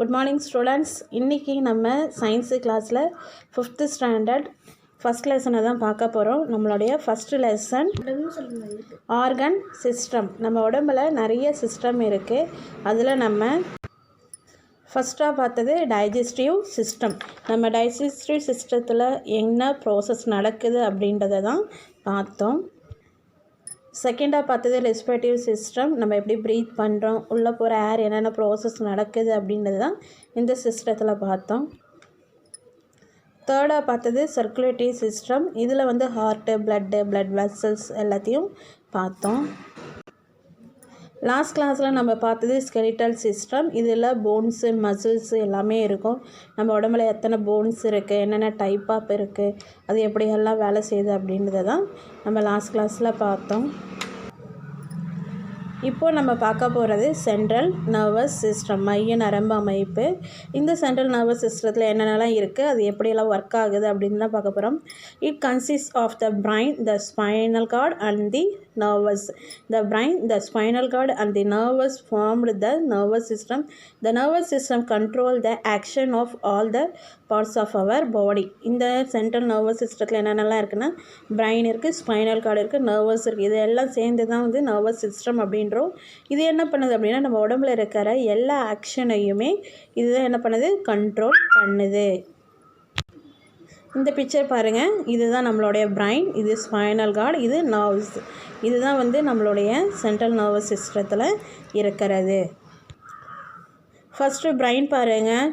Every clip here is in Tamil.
Good morning students. இன்றைக்கி நம்ம சயின்ஸு கிளாஸில் 5th ஸ்டாண்டர்ட் ஃபஸ்ட் லெசனை தான் பார்க்க போகிறோம். நம்மளுடைய ஃபஸ்ட்டு லெசன் ஆர்கன் சிஸ்டம். நம்ம உடம்புல நிறைய சிஸ்டம் இருக்குது. அதில் நம்ம ஃபஸ்ட்டாக பார்த்தது டைஜஸ்டிவ் சிஸ்டம். நம்ம டைஜஸ்டிவ் சிஸ்டத்தில் என்ன ப்ராசஸ் நடக்குது அப்படின்றத தான் பார்த்தோம். செகண்டாக பார்த்தது ரெஸ்பிரேட்டிவ் சிஸ்டம். நம்ம எப்படி ப்ரீத் பண்ணுறோம், உள்ளே போகிற ஏர் என்னென்ன ப்ராசஸ் நடக்குது அப்படின்றது தான் இந்த சிஸ்டத்தில் பார்த்தோம். தேர்டாக பார்த்தது சர்க்குலேட்டரி சிஸ்டம். இதில் வந்து ஹார்ட்டு, பிளட் வெசல்ஸ் எல்லாத்தையும் பார்த்தோம். லாஸ்ட் கிளாஸில் நம்ம பார்த்தது ஸ்கெலிட்டல் சிஸ்டம். இதில் போன்ஸு, மசில்ஸு எல்லாமே இருக்கும். நம்ம உடம்புல எத்தனை போன்ஸ் இருக்குது, என்னென்ன டைப் ஆஃப் இருக்குது, அது எப்படியெல்லாம் வேலை செய்யுது அப்படின்றத தான் நம்ம லாஸ்ட் கிளாஸில் பார்த்தோம். இப்போது நம்ம பார்க்க போகிறது சென்ட்ரல் நர்வஸ் சிஸ்டம், மைய நரம்பு அமைப்பு. இந்த சென்ட்ரல் நர்வஸ் சிஸ்டத்தில் என்னென்னலாம் இருக்குது, அது எப்படியெல்லாம் ஒர்க் ஆகுது அப்படின்னு தான் பார்க்க போகிறோம். It consist of the brain, the spinal cord and the nervous. The brain, the spinal cord and the nervous formed the nervous system. The nervous system control the action of all the parts of our body. இந்த சென்ட்ரல் நர்வஸ் சிஸ்டத்தில் என்னென்னலாம் இருக்குன்னா, பிரைன் இருக்குது, ஸ்பைனல் கார்டு இருக்குது, நர்வஸ் இருக்குது. இது எல்லாம் சேர்ந்து தான் வந்து நர்வஸ் சிஸ்டம் அப்படின்றோம். இது என்ன பண்ணுது அப்படின்னா, நம்ம உடம்புல இருக்கிற எல்லா ஆக்ஷனையுமே இதுதான் என்ன பண்ணுது, கண்ட்ரோல் பண்ணுது. இந்த பிக்சர் பாருங்கள், இதுதான் நம்மளுடைய பிரைன், இது ஸ்பைனல் கார்டு, இது நர்வ்ஸ். இதுதான் வந்து நம்மளுடைய சென்ட்ரல் நர்வஸ் சிஸ்டத்தில் இருக்கிறது. ஃபஸ்ட்டு பிரைன் பாருங்கள்.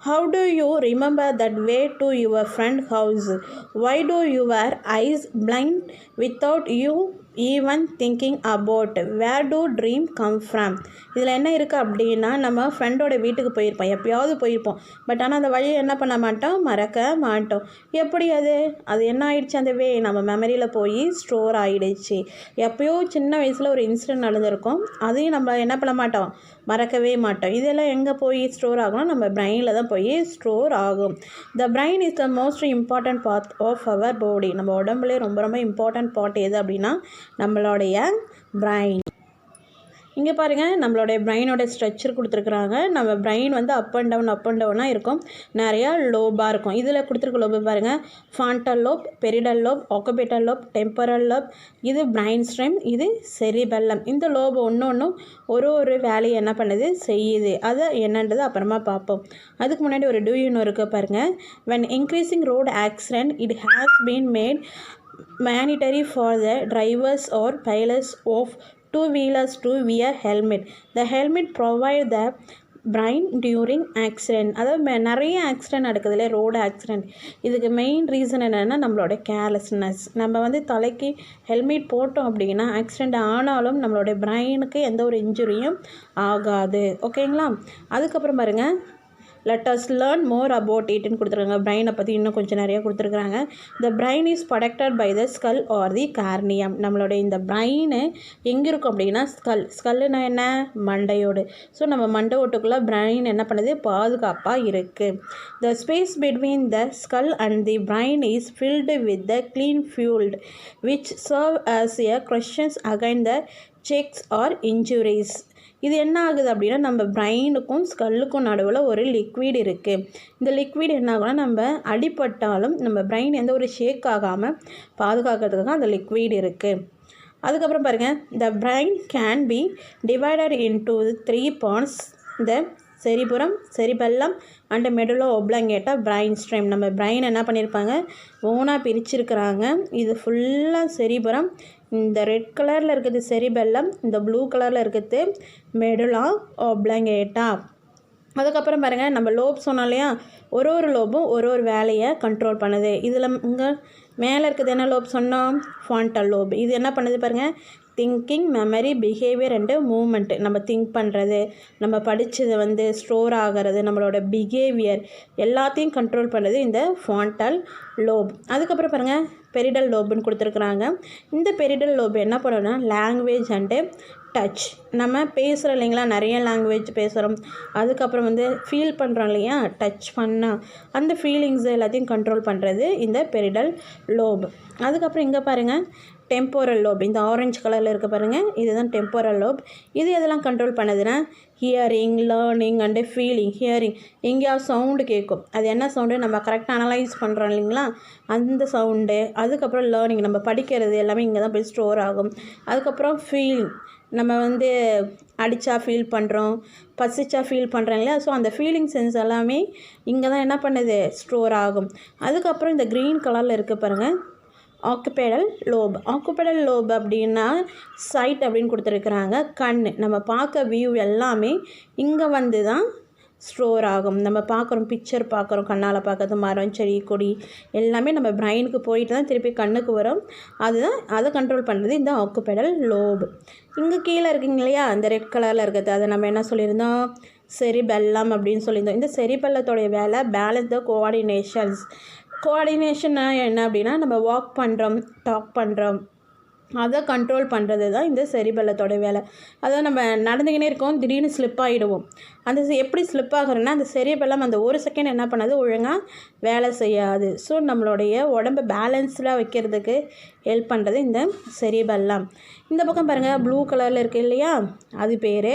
How do you remember that way to your friend house? Why do your eyes blind without you even thinking about? Where do dream come from? இதில் என்ன இருக்குது அப்படின்னா, நம்ம ஃப்ரெண்டோட வீட்டுக்கு போயிருப்போம், எப்போயாவது போயிருப்போம். பட் ஆனால் அந்த வழியை என்ன பண்ண மாட்டோம், மறக்க மாட்டோம். எப்படி அது என்ன ஆயிடுச்சு, அந்த வே நம்ம மெமரியில் போய் ஸ்டோர் ஆகிடுச்சு. எப்போயோ சின்ன வயசில் ஒரு இன்சிடென்ட் நடந்திருக்கும், அதையும் நம்ம என்ன பண்ண மாட்டோம், மறக்கவே மாட்டோம். இதெல்லாம் எங்கே போய் ஸ்டோர் ஆகணும், நம்ம பிரெயினில் தான் போய் ஸ்டோர் ஆகும். The brain is the most important part of our body. நம்ம உடம்புலேயே ரொம்ப இம்பார்ட்டன்ட் பார்ட் எது அப்படின்னா நம்மளுடைய பிரெயின். இங்கே பாருங்கள், நம்மளுடைய பிரெயினோட ஸ்ட்ரக்சர் கொடுத்துருக்குறாங்க. நம்ம பிரெயின் வந்து அப் அண்ட் டவுனாக இருக்கும், நிறையா லோபாக இருக்கும். இதில் கொடுத்துருக்க லோபு பாருங்கள், frontal lobe, parietal lobe, occipital lobe, temporal lobe. இது பிரெயின் ஸ்டெம், இது செரிபெல்லம். இந்த லோபு ஒன்று ஒரு வேலையை என்ன பண்ணுது, செய்யுது. அதை என்னன்றது அப்புறமா பார்ப்போம். அதுக்கு முன்னாடி ஒரு டூ இருக்குது பாருங்கள். when increasing road accident it has been made mandatory for the drivers or pilots of two-wheelers to wear helmet. The helmet provide the brain during accident. அதாவது நிறைய ஆக்சிடென்ட் நடக்குதுல்ல, ரோடு ஆக்சிடென்ட். இதுக்கு மெயின் ரீசன் என்னென்னா நம்மளோட கேர்லெஸ்னஸ். நம்ம வந்து தலைக்கு ஹெல்மெட் போட்டோம் அப்படின்னா ஆக்சிடெண்ட் ஆனாலும் நம்மளோட பிரெயினுக்கு எந்த ஒரு இன்ஜுரியும் ஆகாது. ஓகேங்களா? அதுக்கப்புறம் பாருங்கள், let us learn more about it-ன்னு கொடுத்துருக்காங்க. பிரெயினை பற்றி இன்னும் கொஞ்சம் நிறையா கொடுத்துருக்குறாங்க. the brain is protected by the skull or the cranium. நம்மளுடைய இந்த பிரெயினு எங்கே இருக்கும் அப்படின்னா ஸ்கல்லுனா என்ன, மண்டையோடு. ஸோ நம்ம மண்டை ஓட்டுக்குள்ளே பிரெயின் என்ன பண்ணுது, பாதுகாப்பாக இருக்குது. the space between the skull and the brain is filled with the clean fluid which serve as a cushions against the checks or injuries. இது என்ன ஆகுது அப்படின்னா, நம்ம பிரெயினுக்கும் ஸ்கல்லுக்கும் நடுவில் ஒரு லிக்விட் இருக்குது. இந்த லிக்விட் என்ன ஆகும்னா, நம்ம அடிபட்டாலும் நம்ம பிரெயின் எந்த ஒரு ஷேக் ஆகாமல் பாதுகாக்கிறதுக்காக அந்த லிக்விட் இருக்குது. அதுக்கப்புறம் பாருங்கள், the brain can be divided into 3 parts. The cerebrum, cerebellum and medulla oblongata brain stem. நம்ம பிரெயின் என்ன பண்ணியிருப்பாங்க, ஓனாக பிரிச்சிருக்கிறாங்க. இது ஃபுல்லாக செரிபுரம், இந்த ரெட் கலரில் இருக்குது செரிபெல்லம், இந்த ப்ளூ கலரில் இருக்குது மெடுலா ஒப்ளங்கேட்டா. அதுக்கப்புறம் பாருங்கள், நம்ம லோப் சொன்னோம் இல்லையா, ஒரு லோபும் ஒரு வேலையை கண்ட்ரோல் பண்ணுது. இதில் இங்கே மேலே இருக்குது என்ன லோப் சொன்னோம், ஃபாண்டல் லோப். இது என்ன பண்ணுது பாருங்கள், thinking, memory, behaviour and movement. நம்ம திங்க் பண்ணுறது, நம்ம படித்தது வந்து ஸ்டோர் ஆகிறது, நம்மளோட பிஹேவியர் எல்லாத்தையும் கண்ட்ரோல் பண்ணுறது இந்த ஃபாண்டல் லோப். அதுக்கப்புறம் பாருங்கள், பெரிடல் லோபுன்னு கொடுத்துருக்குறாங்க. இந்த பெரிடல் லோப் என்ன பண்ணுன்னா லாங்குவேஜ் அண்டு டச். நம்ம பேசுகிறோம் இல்லைங்களா, நிறைய லாங்குவேஜ் பேசுகிறோம், அதுக்கப்புறம் வந்து ஃபீல் பண்ணுறோம் இல்லையா, டச் பண்ணால் அந்த ஃபீலிங்ஸ் எல்லாத்தையும் கண்ட்ரோல் பண்ணுறது இந்த பெரிடல் லோப். அதுக்கப்புறம் இங்கே பாருங்கள், டெம்போரல் லோப். இந்த ஆரஞ்சு கலரில் இருக்க பாருங்கள், இதுதான் டெம்போரல் லோப். இது எதெல்லாம் கண்ட்ரோல் பண்ணுதுன்னா hearing, learning and feeling. Hearing, எங்கேயாவது சவுண்டு கேட்கும், அது என்ன சவுண்டு நம்ம கரெக்டாக அனலைஸ் பண்ணுறோம் இல்லைங்களா, அந்த சவுண்டு. அதுக்கப்புறம் லேர்னிங், நம்ம படிக்கிறது எல்லாமே இங்கே தான் போய் ஸ்டோர் ஆகும். அதுக்கப்புறம் ஃபீலிங், நம்ம வந்து அடித்தா ஃபீல் பண்ணுறோம், பசிச்சா ஃபீல் பண்ணுறோம் இல்லையா, ஸோ அந்த ஃபீலிங் சென்ஸ் எல்லாமே இங்கே தான் என்ன பண்ணுது, ஸ்டோர் ஆகும். அதுக்கப்புறம் இந்த க்ரீன் கலரில் இருக்க பாருங்கள், ஆக்குபெடல் லோப். ஆக்குபெடல் லோப் அப்படின்னா சைட் அப்படின்னு கொடுத்துருக்குறாங்க, கண். நம்ம பார்க்க வியூ எல்லாமே இங்கே வந்து தான் ஸ்டோர் ஆகும். நம்ம பார்க்குறோம், பிக்சர் பார்க்குறோம், கண்ணால் பார்க்குறது, மரம், செடி, கொடி எல்லாமே நம்ம பிரெயினுக்கு போயிட்டு தான் திருப்பி கண்ணுக்கு வரும். அதுதான் அதை கண்ட்ரோல் பண்ணுறது இந்த ஆக்குபெடல் லோப். இங்கே கீழே இருக்குங்க இல்லையா, அந்த ரெட் கலரில் இருக்கிறது, அதை நம்ம என்ன சொல்லியிருந்தோம், செரிபெல்லம் அப்படின்னு சொல்லியிருந்தோம். இந்த செரிபெல்லத்தோடைய வேலை பேலன்ஸ் த கோஆர்டினேஷன்ஸ். கோஆர்டினேஷன்னா என்ன அப்படின்னா, நம்ம வாக் பண்ணுறோம், டாக் பண்ணுறோம், அதை கண்ட்ரோல் பண்ணுறது தான் இந்த செரிபெல்லத்தோட வேலை. அதாவது நம்ம நடந்துக்கினே இருக்கோம், திடீர்னு ஸ்லிப் ஆகிடுவோம். அந்த எப்படி ஸ்லிப் ஆகுறோன்னா, அந்த செரிபெல்லம் அந்த ஒரு செகண்ட் என்ன பண்ணாது, ஒழுங்காக வேலை செய்யாது. ஸோ நம்மளுடைய உடம்பை பேலன்ஸ்டாக வைக்கிறதுக்கு ஹெல்ப் பண்ணுறது இந்த செரிபெல்லம். இந்த பக்கம் பாருங்கள், ப்ளூ கலரில் இருக்குது இல்லையா, அது பேர்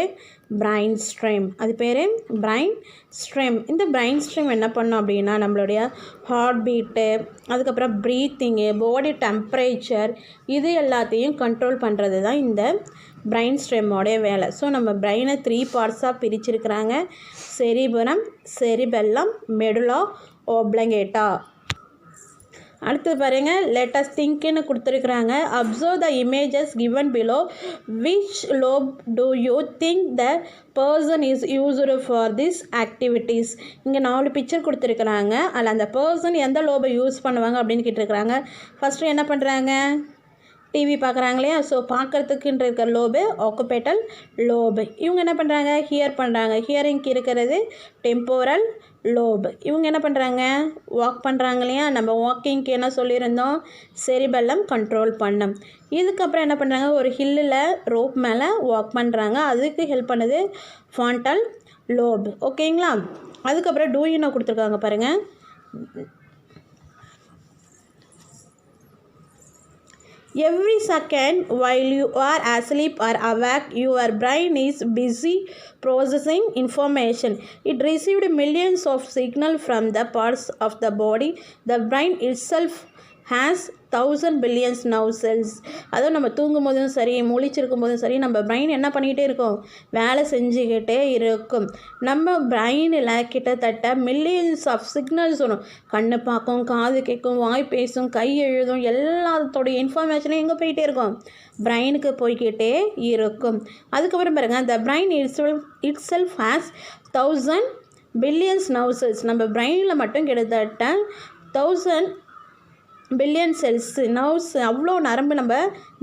பிரைன் ஸ்ட்ரீம். அது பேர் பிரைன் ஸ்ட்ரீம். இந்த பிரைன் ஸ்ட்ரீம் என்ன பண்ணோம் அப்படின்னா, நம்மளுடைய ஹார்ட் பீட்டு, அதுக்கப்புறம் ப்ரீத்திங்கு, பாடி டெம்பரேச்சர், இது எல்லாத்தையும் கண்ட்ரோல் பண்ணுறது தான் இந்த பிரைன் ஸ்ட்ரீமோடைய வேலை. ஸோ நம்ம பிரெயினை 3 பார்ட்ஸாக பிரிச்சிருக்கிறாங்க, செரிபரம், செரிபெல்லம், மெடுலா ஆப்லங்கேட்டா. அடுத்து பாருங்கள், லேட்டஸ்ட் திங்க்னு கொடுத்துருக்குறாங்க. Observe the images given below. Which lobe do you think the person is used for this activities. இங்கே 4 பிக்சர் கொடுத்துருக்குறாங்க, அதில் அந்த பர்சன் எந்த லோபை யூஸ் பண்ணுவாங்க அப்படின்னு கேட்டிருக்கிறாங்க. ஃபஸ்ட்டு என்ன பண்ணுறாங்க, டிவி பார்க்குறாங்க இல்லையா, ஸோ பார்க்குறதுக்குன்ற இருக்கிற லோபு ஆக்குபெடல் லோபு. இவங்க என்ன பண்ணுறாங்க, ஹியர் பண்ணுறாங்க, ஹியரிங்க்கு இருக்கிறது டெம்போரல் லோப். இவங்க என்ன பண்ணுறாங்க, வாக் பண்ணுறாங்க இல்லையா, நம்ம வாக்கிங்க்கு என்ன சொல்லியிருந்தோம், செரிபெல்லம் கண்ட்ரோல் பண்ணோம். இதுக்கப்புறம் என்ன பண்ணுறாங்க, ஒரு ஹில்லில் ரோப் மேலே வாக் பண்ணுறாங்க, அதுக்கு ஹெல்ப் பண்ணுது ஃபாண்டல் லோப். ஓகேங்களா. அதுக்கப்புறம் டூயினோ கொடுத்துருக்காங்க பாருங்கள். Every second while you are asleep or awake, your brain is busy processing information. It received millions of signals from the parts of the body. The brain itself has 1000 billion nerve cells. அதுவும் நம்ம தூங்கும் போதும் சரி, முழிச்சிருக்கும் போதும் சரி, நம்ம பிரெயின் என்ன பண்ணிக்கிட்டே இருக்கும், வேலை செஞ்சுக்கிட்டே இருக்கும். நம்ம பிரெயினில் கிட்டத்தட்ட மில்லியன்ஸ் ஆஃப் சிக்னல்ஸ் வரும். கண்ணு பார்க்கும், காது கேட்கும், வாய் பேசும், கை எழுதும், எல்லாத்தோடைய இன்ஃபர்மேஷனும் எங்கே போயிட்டே இருக்கும், பிரெயினுக்கு போய்கிட்டே இருக்கும். அதுக்கப்புறம் பாருங்கள், the brain itself has 1000 billion nerve cells. நம்ம பிரெயினில் மட்டும் கிட்டத்தட்ட 1000 பில்லியன் செல்ஸ், நர்வ்ஸ், அவ்வளோ நரம்பு நம்ம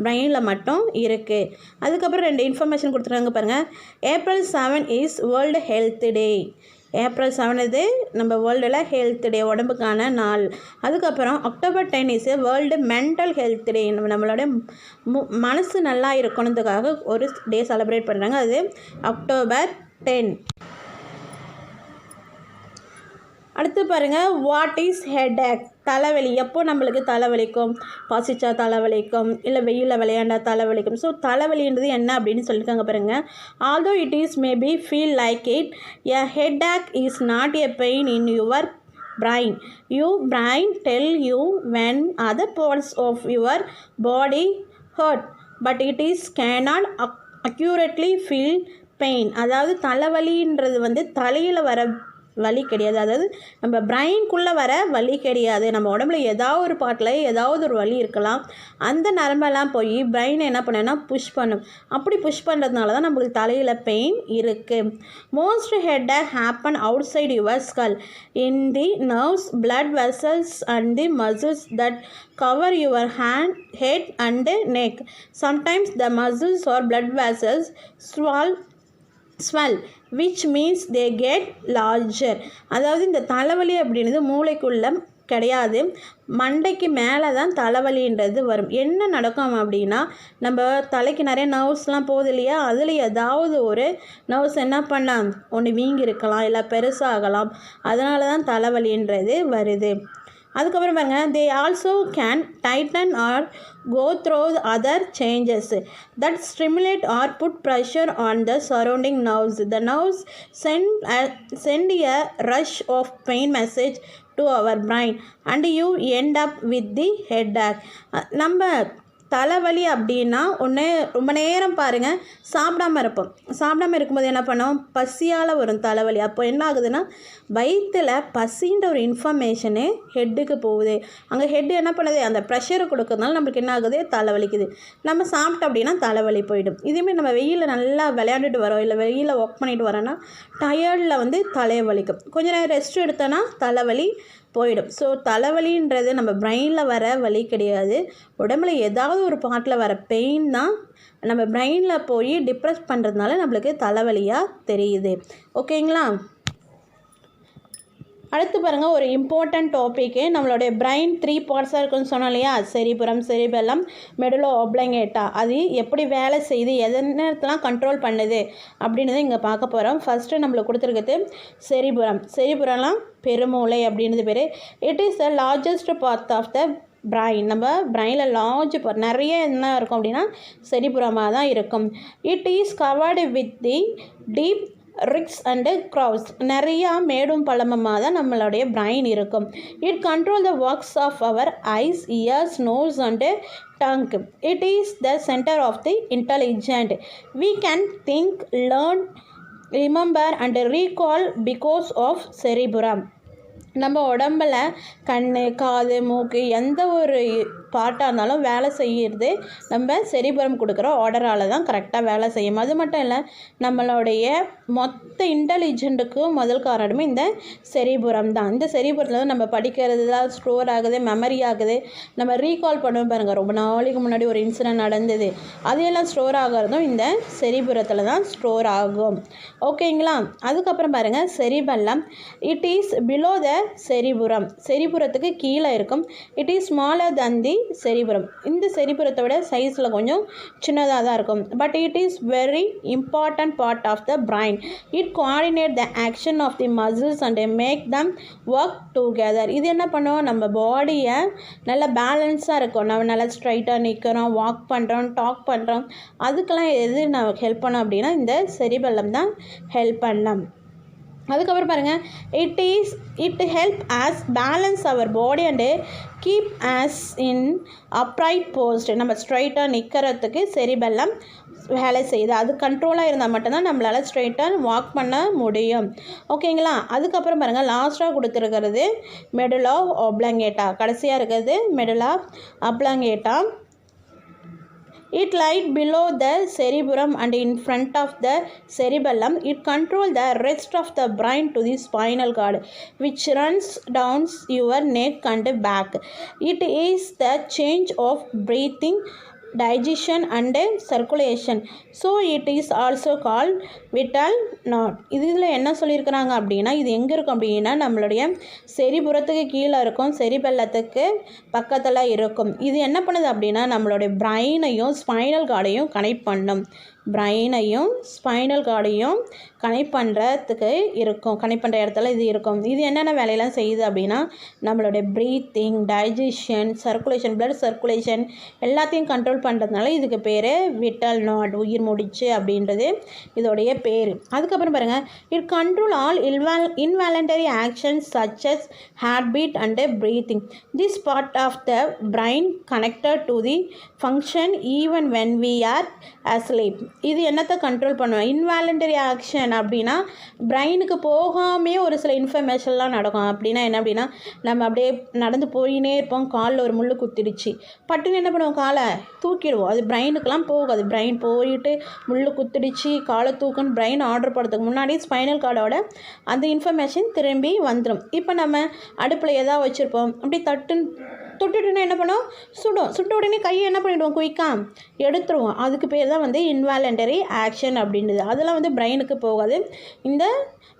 பிரெயினில் மட்டும் இருக்குது. அதுக்கப்புறம் 2 இன்ஃபர்மேஷன் கொடுத்துருக்காங்க பாருங்கள். April 7 is world health day. April 7 இது நம்ம வேர்ல்டில் ஹெல்த் டே, உடம்புக்கான நாள். அதுக்கப்புறம் October 10 is world mental health டே. நம்மளோட மனசு நல்லா இருக்கணுன்றதுக்காக ஒரு டே செலிப்ரேட் பண்ணுறாங்க, அது October 10. அடுத்து பாருங்கள், வாட் இஸ் ஹெடேக். தலைவலி. எப்போ நம்மளுக்கு தலைவலிக்கும், பசிச்சா தலைவலிக்கும், இல்லை வெயிலில் விளையாண்டா தலைவலிக்கும். ஸோ தலைவலின்றது என்ன அப்படின்னு சொல்லியிருக்காங்க பாருங்கள். Although it is maybe feel like it, a headache is not a pain in your brain. Your brain tell you when other parts of your body hurt, but it is cannot accurately feel pain. அதாவது தலைவலின்றது வந்து தலையில் வர வலி கிடையாது, அதாவது நம்ம பிரெயின்குள்ளே வர வலி கிடையாது. நம்ம உடம்புல ஏதாவது ஒரு பாட்டில் ஏதாவது ஒரு வலி இருக்கலாம், அந்த நரம்பெல்லாம் போய் பிரெயினை என்ன பண்ணுன்னா புஷ் பண்ணும். அப்படி புஷ் பண்ணுறதுனால தான் நம்மளுக்கு தலையில் பெயின் இருக்குது. Most headache happen outside your skull, in the nerves, blood vessels and the muscles that cover your head and neck. Sometimes the muscles or blood vessels swell which means they get larger. அதாவது இந்த தலைவலி அப்படின்றது மூளைக்குள்ள கிடையாது. மண்டைக்கு மேலே தான் தலைவலின்றது வரும். என்ன நடக்கும் அப்படின்னா, நம்ம தலைக்கு நிறைய நர்வ்ஸ்லாம் போகுது இல்லையா, அதில் ஏதாவது ஒரு நர்வ்ஸ் என்ன பண்ணலாம், ஒன்று வீங்கி இருக்கலாம், இல்லை பெருசாகலாம். அதனால தான் தலைவலின்றது வருது. அதுக்கப்புறம் பாருங்க, they also can tighten or go through other changes that stimulate or put pressure on the surrounding nerves. The nerves send a rush of pain message to our brain and you end up with the headache. நம்ம தலைவலி அப்படின்னா ஒன்று ரொம்ப நேரம் பாருங்கள் சாப்பிடாமல் இருக்கும்போது என்ன பண்ணோம், பசியால் வரும் தலைவலி. அப்போ என்ன ஆகுதுன்னா, வயிற்றில் பசின்ற ஒரு இன்ஃபர்மேஷனு ஹெட்டுக்கு போகுது. அங்கே ஹெட்டு என்ன பண்ணுது, அந்த ப்ரெஷரை கொடுக்கறதுனால நம்மளுக்கு என்ன ஆகுது, தலைவலிக்குது. நம்ம சாப்பிட்டோம் அப்படின்னா தலைவலி போயிடும். இதேமாதிரி நம்ம வெயிலில் நல்லா விளையாண்டுட்டு வரோம், இல்லை வெயிலில் ஒர்க் பண்ணிட்டு வரோன்னா டயர்டில் தலைவலிக்கும். கொஞ்சம் நேரம் ரெஸ்ட் எடுத்தோன்னா தலைவலி போயிடும். ஸோ தலைவலின்றது நம்ம பிரெயினில் வர வலி கிடையாது, உடம்புல ஏதாவது ஒரு பார்ட்டில் வர பெயின் தான் நம்ம பிரெயினில் போய் டிப்ரெஸ் பண்ணுறதுனால நம்மளுக்கு தலைவலியாக தெரியுது. ஓகேங்களா? அடுத்து பாருங்கள், ஒரு இம்பார்ட்டண்ட் டாப்பிக்கு. நம்மளுடைய பிரெயின் 3 பார்ட்ஸாக இருக்குன்னு சொன்னோம் இல்லையா, செரிபுரம், செரிபெல்லம், மெடுலோ ஆப்லாங்கேட்டா. அது எப்படி வேலை செய்யுது, எதனத்தெல்லாம் கண்ட்ரோல் பண்ணுது அப்படின்றத இங்கே பார்க்க போகிறோம். ஃபஸ்ட்டு நம்மளுக்கு கொடுத்துருக்குது செரிபுரம்லாம் பெருமூளை அப்படின்றது பேர். It is the largest part of the brain. நம்ம பிரெயினில் நிறைய என்ன இருக்கும் அப்படின்னா செரிபுரமாக தான் இருக்கும். It is covered with the deep ridges and grooves. நிறையா மேடும் பள்ளமமாக தான் நம்மளுடைய பிரைன் இருக்கும். It control the works of our eyes, ears, nose and tongue. It is the centre of the intelligent. we can think, learn, remember and recall because of cerebrum. நம்ம உடம்பில் கண், காது, மூக்கு எந்த ஒரு பார்ட்டாக இருந்தாலும் வேலை செய்கிறது நம்ம செரிபுரம் கொடுக்குற ஆர்டரால் தான் கரெக்டாக வேலை செய்யும். அது மட்டும் இல்லை, நம்மளுடைய மொத்த இன்டெலிஜென்ட்டுக்கும் முதல் காரணமே இந்த செரிபுரம் தான். இந்த செரிபுரத்தில் தான் நம்ம படிக்கிறது தான் ஸ்டோர் ஆகுது, மெமரி ஆகுது, நம்ம ரீகால் பண்ணுவோம் பாருங்கள், ரொம்ப நாளைக்கு முன்னாடி ஒரு இன்சிடென்ட் நடந்தது, அதையெல்லாம் ஸ்டோர் ஆகிறதும் இந்த செரிபுரத்தில் தான் ஸ்டோர் ஆகும். ஓகேங்களா? அதுக்கப்புறம் பாருங்கள், cerebellum. It is below the செரிபுரத்துக்கு கீழே இருக்கும். It is smaller than the cerebrum. இந்த செரிபுரத்தை விட சைஸில் கொஞ்சம் சின்னதாக தான் இருக்கும். But it is very important part of the brain. It coordinate the action of the muscles and make them work together. இது என்ன பண்ணுவோம், நம்ம பாடியை நல்லா பேலன்ஸாக இருக்கும், நம்ம நல்லா ஸ்ட்ரைட்டாக நிற்கிறோம், வாக் பண்ணுறோம், டாக் பண்ணுறோம், அதுக்கெல்லாம் எது நமக்கு ஹெல்ப் பண்ணோம் அப்படின்னா இந்த செரிபெல்லம் தான் ஹெல்ப் பண்ணலாம். அதுக்கப்புறம் பாருங்கள், it help us balance our body and keep us in upright posture. நம்ம ஸ்ட்ரைட்டாக நிற்கிறதுக்கு செரிபெல்லம் வேலை செய்யுது. அது கண்ட்ரோலாக இருந்தால் மட்டும்தான் நம்மளால் ஸ்ட்ரைட்டாக வாக் பண்ண முடியும். ஓகேங்களா? அதுக்கப்புறம் பாருங்கள், லாஸ்ட்டாக கொடுத்துருக்கிறது மெடுலா ஆப்லாங்கேட்டா. கடைசியாக இருக்கிறது medulla ஆப்லாங்கேட்டா. It lies below the cerebrum and in front of the cerebellum. It controls the rest of the brain to the spinal cord, which runs down your neck and back. It is the change of breathing, digestion and circulation. So it is also called vital node. இதில் என்ன சொல்லியிருக்கிறாங்க அப்படின்னா, இது எங்கே இருக்கும் அப்படின்னா நம்மளுடைய செரிபுரத்துக்கு கீழே இருக்கும், செரிபெல்லத்துக்கு பக்கத்தில் இருக்கும். இது என்ன பண்ணுது அப்படின்னா நம்மளுடைய பிரைனையும் ஸ்பைனல் கார்டையும் கனெக்ட் பண்ணும். பிரைனையும் ஸ்பைனல் கார்டையும் கனெக்ட் பண்ணுறதுக்கு இருக்கும், கனெக்ட் பண்ணுற இடத்துல இது இருக்கும். இது என்னென்ன வேலையெல்லாம் செய்யுது அப்படின்னா நம்மளுடைய breathing, digestion, circulation, blood circulation எல்லாத்தையும் கண்ட்ரோல் பண்ணுறதுனால இதுக்கு பேர் விட்டல் நாட், உயிர் முடிச்சு அப்படின்றது இதோடைய பேர். அதுக்கப்புறம் பாருங்கள், it control all involuntary actions such as heart beat and breathing. This part of the brain connected to the function even when we are asleep. இது என்னத்தை கண்ட்ரோல் பண்ணுவோம், இன்வாலண்டரி ஆக்ஷன் அப்படின்னா பிரெயினுக்கு போகாமே ஒரு சில இன்ஃபர்மேஷன்லாம் நடக்கும். அப்படின்னா என்ன அப்படின்னா, நம்ம அப்படியே நடந்து போயினே இருப்போம், காலில் ஒரு முள் குத்திடுச்சு, பட்டுன்னு என்ன பண்ணுவோம், காலை தூக்கிடுவோம். அது பிரெயினுக்கெலாம் போகாது. பிரெயின் போயிட்டு முள் குத்திடுச்சு, காலை தூக்குன்னு பிரெயின் ஆர்டர் போடுறதுக்கு முன்னாடி ஸ்பைனல் கார்டோட அந்த இன்ஃபர்மேஷன் திரும்பி வந்துடும். இப்போ நம்ம அடுப்பில் எதாவது வச்சுருப்போம், அப்படி தட்டுன்னு தொட்டுட்டுன்னா என்ன பண்ணும், சுட்ட உடனே கையை என்ன பண்ணிவிடுவோம், குயிக்காக எடுத்துருவோம். அதுக்கு பேர் தான் வந்து இன்வாலண்டரி ஆக்ஷன் அப்படின்றது. அதெல்லாம் வந்து பிரெயினுக்கு போகாது, இந்த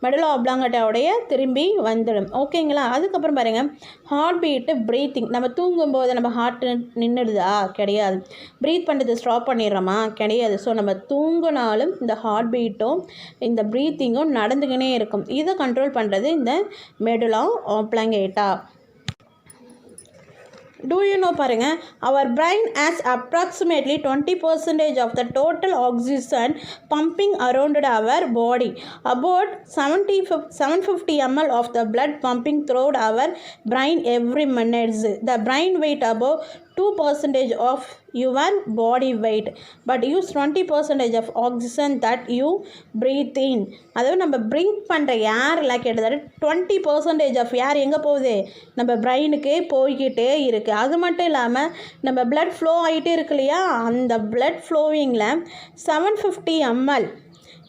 மெடலா ஆப்லாங்கட்டாவுடைய திரும்பி வந்துடும். ஓகேங்களா. அதுக்கப்புறம் பாருங்கள், ஹார்ட் பீட்டு, ப்ரீத்திங். நம்ம தூங்கும்போது நம்ம ஹார்ட் நின்றுடுதா, கிடையாது. ப்ரீத் பண்ணுறது ஸ்டாப் பண்ணிடுறோமா, கிடையாது. ஸோ நம்ம தூங்கினாலும் இந்த ஹார்ட் பீட்டும் இந்த ப்ரீத்திங்கும் நடந்துக்கினே இருக்கும். இதை கண்ட்ரோல் பண்ணுறது இந்த மெடலா ஆப்லாங்கேட்டா. Do you know பாருங்க, our brain has approximately 20% of the total oxygen pumping around our body. About 750 ml of the blood pumping throughout our brain every minute. The brain weight about 2% of your body weight, but use 20% of oxygen that you breathe in. அதாவது நம்ம ப்ரீத் பண்ணுற ஏரில் கிட்டத்தட்ட 20% ஆஃப் ஏர் எங்கே போகுது, நம்ம பிரெயினுக்கே போய்கிட்டே இருக்குது. அது மட்டும் இல்லாமல் நம்ம பிளட் ஃப்ளோ ஆகிட்டே இருக்கு இல்லையா, அந்த பிளட் ஃப்ளோவிங்கில் 750 ml,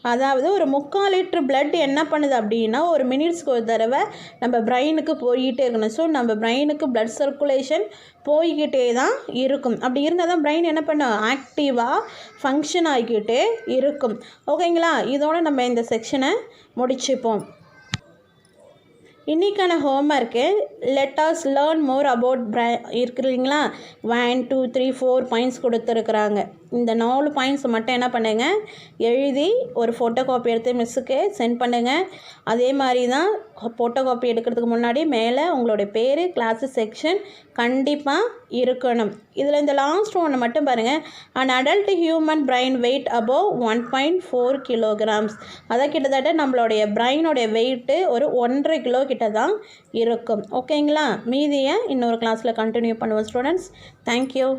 அதாவது ஒரு 3/4 லிட்டர் பிளட் என்ன பண்ணுது அப்படின்னா ஒரு மினிட்ஸ்க்கு ஒரு தடவை நம்ம பிரெயினுக்கு போய்கிட்டே இருக்கணும். ஸோ நம்ம பிரெயினுக்கு பிளட் சர்க்குலேஷன் போய்கிட்டே தான் இருக்கும். அப்படி இருந்தால் தான் பிரெயின் என்ன பண்ணும், ஆக்டிவாக ஃபங்க்ஷன் ஆகிக்கிட்டே இருக்கும். ஓகேங்களா. இதோடு நம்ம இந்த செக்ஷனை முடிச்சுப்போம். இன்றைக்கான homework let us learn more about இருக்குறீங்களா. 1 2 3 4 பாயிண்ட்ஸ் கொடுத்துருக்குறாங்க. இந்த 4 பாயிண்ட்ஸ் மட்டும் என்ன பண்ணுங்க, எழுதி ஒரு ஃபோட்டோ காப்பி எடுத்து மிஸ்ஸுக்கு சென்ட் பண்ணுங்கள். அதே மாதிரி தான் ஃபோட்டோ காப்பி எடுக்கிறதுக்கு முன்னாடி மேலே உங்களுடைய பேர், கிளாஸு, செக்ஷன் கண்டிப்பாக இருக்கணும். இதில் இந்த லாஸ்ட் ஒன்று மட்டும் பாருங்கள், an adult human brain weight above 1.4 kilograms. அதை கிட்டத்தட்ட நம்மளுடைய பிரெயினோடைய வெயிட்டு ஒரு 1.5 கிலோ கிட்ட தான் இருக்கும். ஓகேங்களா. மீதியை இன்னொரு கிளாஸில் கண்டினியூ பண்ணுவோம் ஸ்டூடெண்ட்ஸ். தேங்க்யூ.